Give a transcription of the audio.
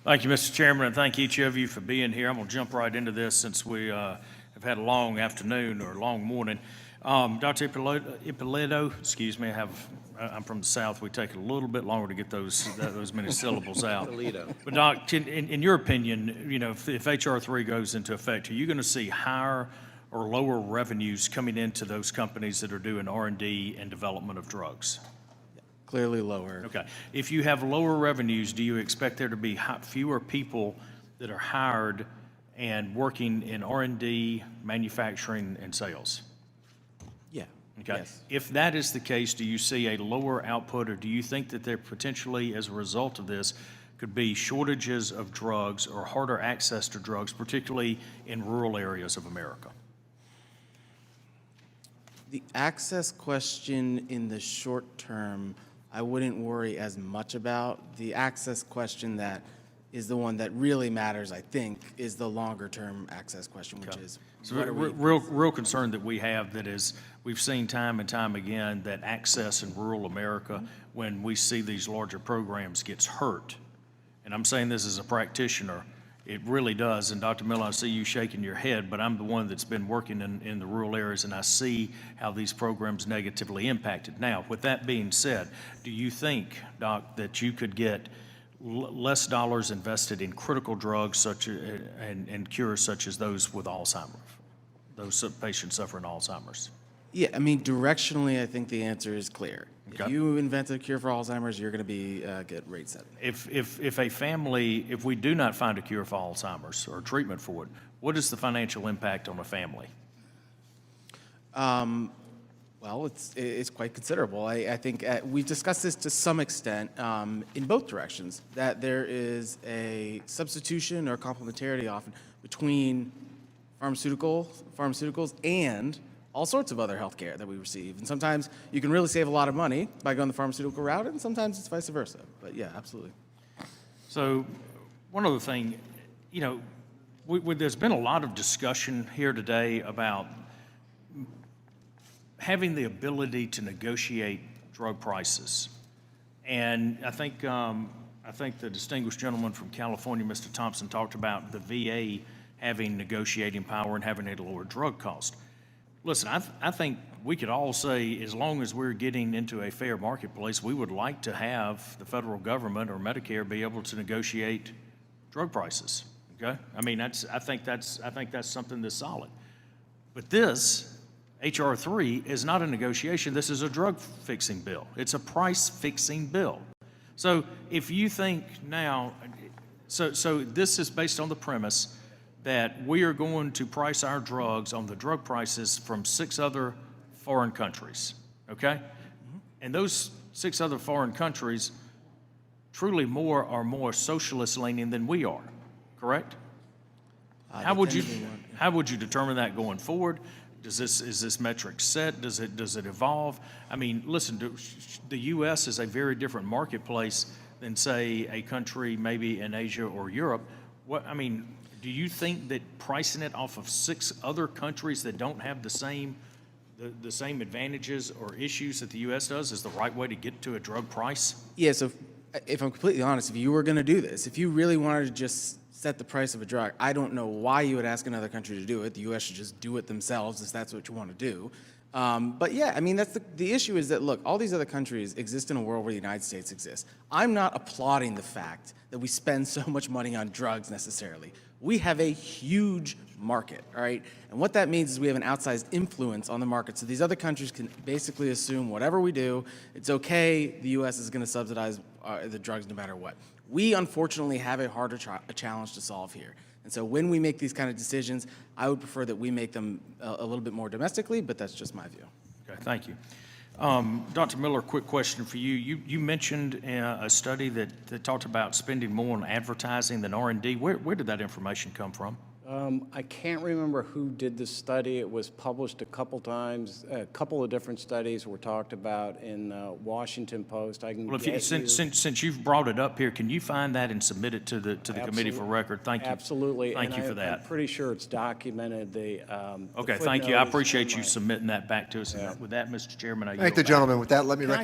Thank you, Mr. Chairman, and thank each of you for being here. I'm going to jump right into this since we have had a long afternoon or a long morning. Dr. Ippolito, excuse me, I'm from the South. We take a little bit longer to get those many syllables out. But Doc, in your opinion, you know, if HR 3 goes into effect, are you going to see higher or lower revenues coming into those companies that are doing R&D and development of drugs? Clearly lower. Okay. If you have lower revenues, do you expect there to be fewer people that are hired and working in R&D, manufacturing, and sales? Yeah. Okay. Yes. If that is the case, do you see a lower output, or do you think that there potentially, as a result of this, could be shortages of drugs or harder access to drugs, particularly in rural areas of America? The access question in the short term, I wouldn't worry as much about. The access question that is the one that really matters, I think, is the longer term access question, which is so real concern that we have that is we've seen time and time again that access in rural America, when we see these larger programs, gets hurt. And I'm saying this as a practitioner, it really does. And Dr. Miller, I see you shaking your head, but I'm the one that's been working in the rural areas, and I see how these programs negatively impacted. Now, with that being said, do you think, Doc, that you could get less dollars invested in critical drugs such and cures such as those with Alzheimer's, those patients suffering Alzheimer's? Yeah, I mean, directionally, I think the answer is clear. Okay. If you invent a cure for Alzheimer's, you're going to get rate setting. If a family, if we do not find a cure for Alzheimer's or treatment for it, what is the financial impact on a family? Well, it's quite considerable. I think we've discussed this to some extent in both directions, that there is a substitution or complementarity often between pharmaceuticals and all sorts of other health care that we receive. And sometimes you can really save a lot of money by going the pharmaceutical route, and sometimes it's vice versa. But yeah, absolutely. So one other thing, you know, there's been a lot of discussion here today about having the ability to negotiate drug prices. And I think the distinguished gentleman from California, Mr. Thompson, talked about the VA having negotiating power and having a lower drug cost. Listen, I think we could all say, as long as we're getting into a fair marketplace, we would like to have the federal government or Medicare be able to negotiate drug prices. Okay, I mean I think that's something that's solid. But this HR 3 is not a negotiation. This is a drug fixing bill. It's a price fixing bill. So if you think now, so this is based on the premise that we are going to price our drugs on the drug prices from 6 other foreign countries, okay? Mm-hmm. And those 6 other foreign countries truly are more socialist leaning than we are, correct? How would you determine that going forward? Is this metric set? Does it evolve? I mean, listen, the U.S. is a very different marketplace than, say, a country maybe in Asia or Europe. Do you think that pricing it off of 6 other countries that don't have the same advantages or issues that the U.S. does is the right way to get to a drug price? Yeah, so if I'm completely honest, if you were going to do this, if you really wanted to just set the price of a drug, I don't know why you would ask another country to do it. The U.S. should just do it themselves if that's what you want to do. But yeah, I mean, that's the issue is that, look, all these other countries exist in a world where the United States exists. I'm not applauding the fact that we spend so much money on drugs necessarily. We have a huge market, all right? And what that means is we have an outsized influence on the market. So these other countries can basically assume whatever we do, it's okay, the U.S. is going to subsidize the drugs no matter what. We, unfortunately, have a harder challenge to solve here. And so when we make these kind of decisions, I would prefer that we make them a little bit more domestically, but that's just my view. Okay, thank you. Dr. Miller, quick question for you. You mentioned a study that talked about spending more on advertising than R&D. Where did that information come from? I can't remember who did the study. It was published a couple times. A couple of different studies were talked about in Washington Post. Well, since you've brought it up here, can you find that and submit it to the committee for record? Thank you. Absolutely. Thank you for that. I'm pretty sure it's documented. Okay, thank you. I appreciate you submitting that back to us. Yeah. With that, Mr. Chairman, I yield thank the back. gentleman. With that, let me Can I